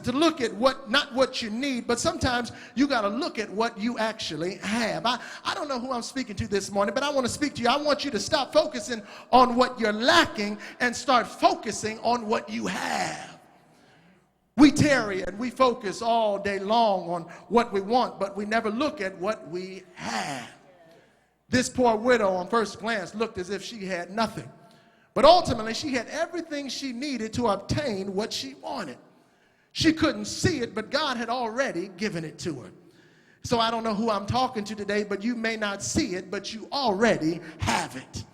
to look at not what you need, but sometimes you got to look at what you actually have. I don't know who I'm speaking to this morning, but I want to speak to you. I want you to stop focusing on what you're lacking and start focusing on what you have. We tarry and we focus all day long on what we want, but we never look at what we have. This poor widow on first glance looked as if she had nothing, but ultimately she had everything she needed to obtain what she wanted. She couldn't see it, but God had already given it to her. So I don't know who I'm talking to today, but you may not see it, but you already have it.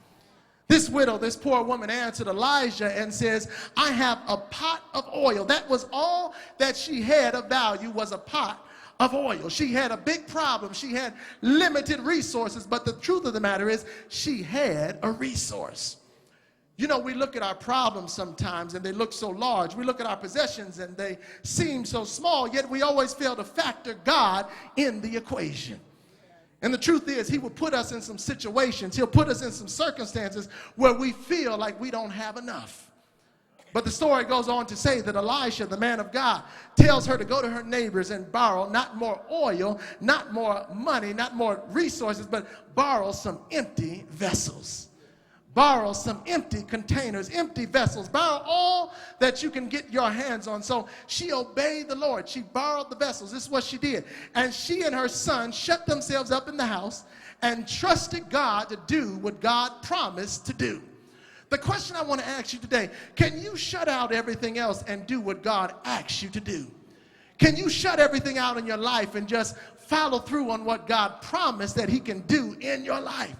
This widow, this poor woman answered Elijah and says, I have a pot of oil. That was all that she had of value, was a pot of oil. She had a big problem. She had limited resources, but the truth of the matter is she had a resource. You know, we look at our problems sometimes and they look so large. We look at our possessions and they seem so small, yet we always fail to factor God in the equation. And the truth is, he will put us in some situations, he'll put us in some circumstances where we feel like we don't have enough. But the story goes on to say that Elisha, the man of God, tells her to go to her neighbors and borrow not more oil, not more money, not more resources, but borrow some empty vessels. Borrow some empty containers, empty vessels. Borrow all that you can get your hands on. So she obeyed the Lord. She borrowed the vessels. This is what she did. And she and her son shut themselves up in the house and trusted God to do what God promised to do. The question I want to ask you today, can you shut out everything else and do what God asks you to do? Can you shut everything out in your life and just follow through on what God promised that he can do in your life?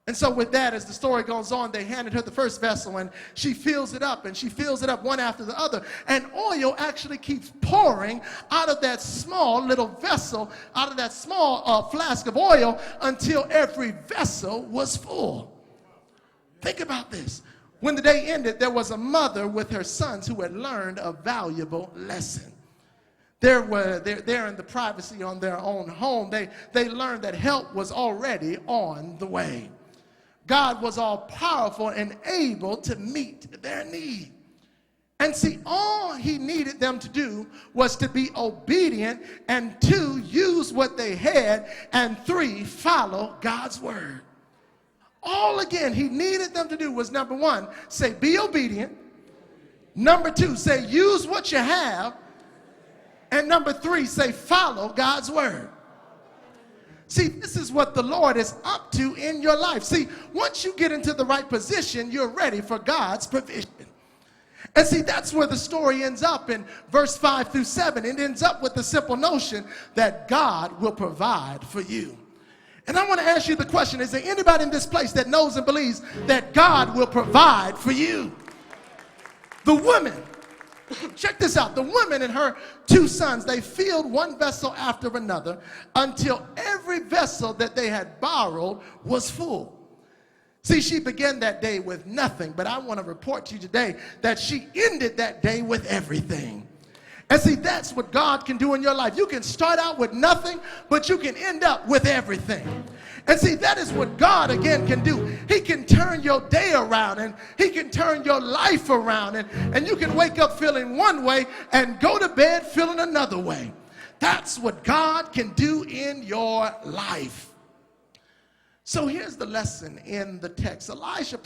And so with that, as the story goes on, they handed her the first vessel and she fills it up and she fills it up one after the other. And oil actually keeps pouring out of that small little vessel, out of that small flask of oil until every vessel was full. Think about this. When the day ended, there was a mother with her sons who had learned a valuable lesson. They're in the privacy on their own home. They learned that help was already on the way. God was all powerful and able to meet their need. And see, all he needed them to do was to be obedient, and 2, use what they had, and 3, follow God's word. All again he needed them to do was, number 1, say be obedient. Number 2, say use what you have. And number 3, say follow God's word. See, this is what the Lord is up to in your life. See, once you get into the right position, you're ready for God's provision. And see, that's where the story ends up in verse 5 through 7. It ends up with the simple notion that God will provide for you. And I want to ask you the question, is there anybody in this place that knows and believes that God will provide for you? The woman, check this out. The woman and her 2 sons, they filled one vessel after another until every vessel that they had borrowed was full. See, she began that day with nothing, but I want to report to you today that she ended that day with everything. And see, that's what God can do in your life. You can start out with nothing, but you can end up with everything. And see, that is what God, again, can do. He can turn your day around, and he can turn your life around, and you can wake up feeling one way and go to bed feeling another way. That's what God can do in your life. So here's the lesson in the text. Elijah